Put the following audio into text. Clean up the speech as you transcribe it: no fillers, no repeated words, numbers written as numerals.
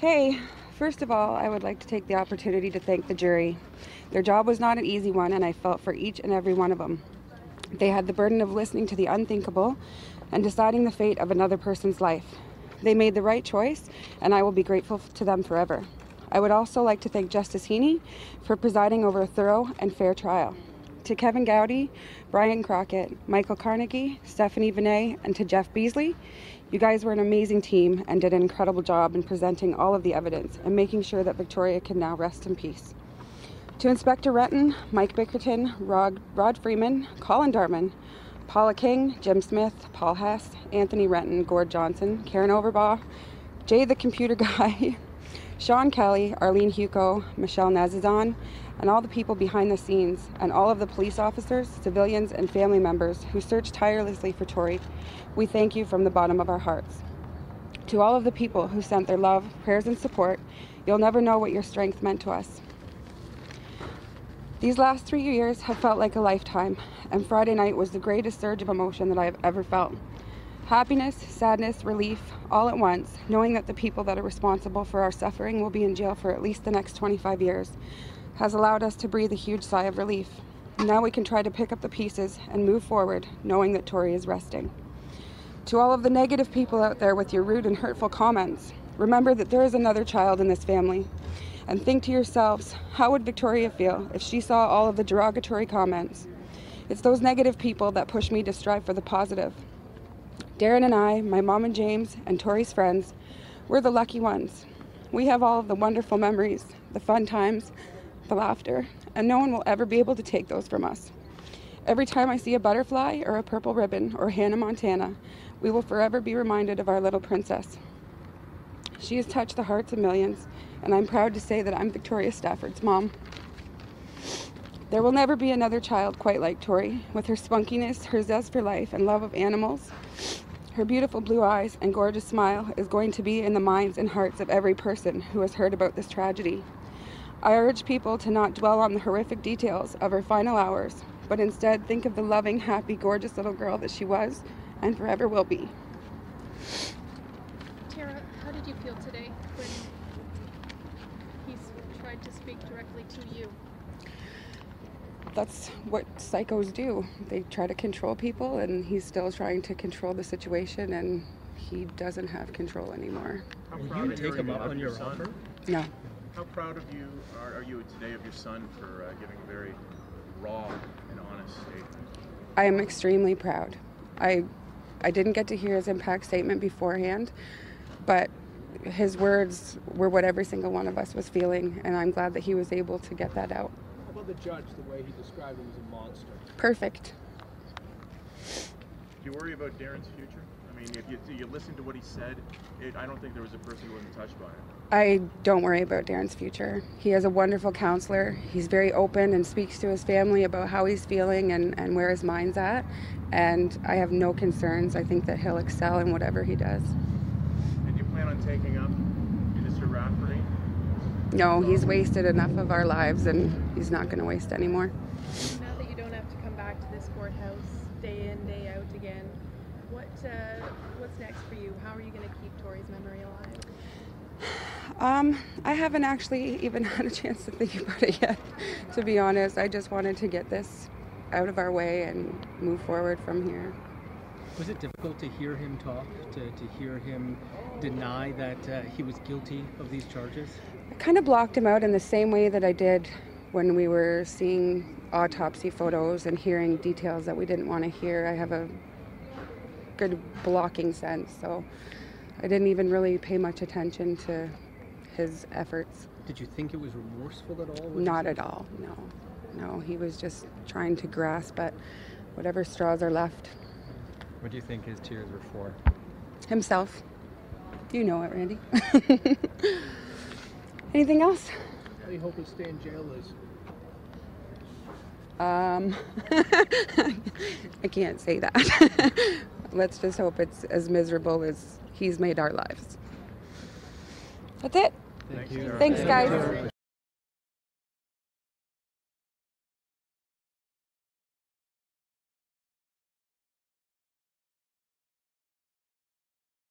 Okay, first of all, I would like to take the opportunity to thank the jury. Their job was not an easy one, and I felt for each and every one of them. They had the burden of listening to the unthinkable and deciding the fate of another person's life. They made the right choice, and I will be grateful to them forever. I would also like to thank Justice Heaney for presiding over a thorough and fair trial. To Kevin Gowdy, Brian Crockett, Michael Carnegie, Stephanie Vinay, and to Jeff Beasley, you guys were an amazing team and did an incredible job in presenting all of the evidence and making sure that Victoria can now rest in peace. To Inspector Renton, Mike Bickerton, Rod Freeman, Colin Darman, Paula King, Jim Smith, Paul Hess, Anthony Renton, Gord Johnson, Karen Overbaugh, Jay the Computer Guy, Sean Kelly, Arlene Hugo, Michelle Nazizan, and all the people behind the scenes, and all of the police officers, civilians, and family members who searched tirelessly for Tori, we thank you from the bottom of our hearts. To all of the people who sent their love, prayers, and support, you'll never know what your strength meant to us. These last 3 years have felt like a lifetime, and Friday night was the greatest surge of emotion that I have ever felt. Happiness, sadness, relief, all at once, knowing that the people that are responsible for our suffering will be in jail for at least the next 25 years, has allowed us to breathe a huge sigh of relief. Now we can try to pick up the pieces and move forward, knowing that Tori is resting. To all of the negative people out there with your rude and hurtful comments, remember that there is another child in this family. And think to yourselves, how would Victoria feel if she saw all of the derogatory comments? It's those negative people that push me to strive for the positive. Darren and I, my mom and James, and Tori's friends, we're the lucky ones. We have all of the wonderful memories, the fun times, the laughter, and no one will ever be able to take those from us. Every time I see a butterfly or a purple ribbon or Hannah Montana, we will forever be reminded of our little princess. She has touched the hearts of millions, and I'm proud to say that I'm Victoria Stafford's mom. There will never be another child quite like Tori, with her spunkiness, her zest for life, and love of animals. Her beautiful blue eyes and gorgeous smile is going to be in the minds and hearts of every person who has heard about this tragedy. I urge people to not dwell on the horrific details of her final hours, but instead think of the loving, happy, gorgeous little girl that she was and forever will be. Tara, how did you feel today when he's tried to speak directly to you? That's what psychos do. They try to control people, and he's still trying to control the situation, and he doesn't have control anymore. Will you take him up on your offer? No. How proud of you are you today of your son for giving a very raw and honest statement? I am extremely proud. I didn't get to hear his impact statement beforehand, but his words were what every single one of us was feeling, and I'm glad that he was able to get that out. How about the judge, the way he described him as a monster? Perfect. Do you worry about Darren's future? I mean, if you listen to what he said, I don't think there was a person who wasn't touched by it. I don't worry about Darren's future. He has a wonderful counselor. He's very open and speaks to his family about how he's feeling and where his mind's at. And I have no concerns. I think that he'll excel in whatever he does. And you plan on taking up Mr. Rafferty? No, he's wasted enough of our lives, and he's not going to waste any more. Now that you don't have to come back to this courthouse day in, day out again, what's next for you? How are you going to keep Tori's memory alive? I haven't actually even had a chance to think about it yet, to be honest. I just wanted to get this out of our way and move forward from here. Was it difficult to hear him talk, to hear him deny that he was guilty of these charges? I kind of blocked him out in the same way that I did when we were seeing autopsy photos and hearing details that we didn't want to hear. I have a good blocking sense, so I didn't even really pay much attention to his efforts. Did you think it was remorseful at all? Not at all, no. No, he was just trying to grasp at whatever straws are left. What do you think his tears were for? Himself. You know it, Randy. Anything else? How do you hope he'll stay in jail, Liz? I can't say that. Let's just hope it's as miserable as he's made our lives. That's it. Thank you. Thanks, guys.